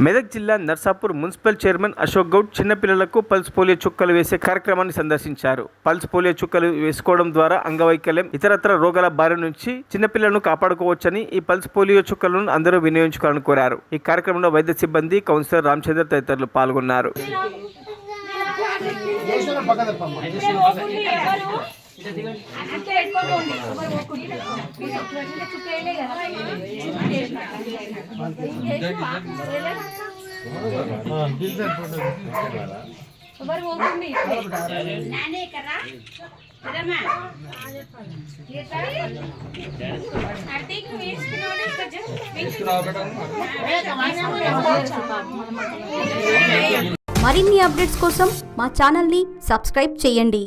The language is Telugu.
మెదక్ జిల్లా నర్సాపూర్ మున్సిపల్ చైర్మన్ అశోక్ గౌడ్ చిన్నపిల్లలకు పల్స్ పోలియో చుక్కలు వేసే కార్యక్రమాన్ని సందర్శించారు. పల్స్ పోలియో చుక్కలు వేసుకోవడం ద్వారా అంగవైకల్యం, ఇతరత్ర రోగాల బారి నుంచి చిన్నపిల్లలను కాపాడుకోవచ్చని, ఈ పల్స్ పోలియో చుక్కలను అందరూ వినియోగించుకోవాలని కోరారు. ఈ కార్యక్రమంలో వైద్య సిబ్బంది, కౌన్సిలర్ రామచంద్ర తదితరులు పాల్గొన్నారు. మరిన్ని అప్డేట్స్ కోసం మా ఛానల్ని సబ్స్క్రైబ్ చేయండి.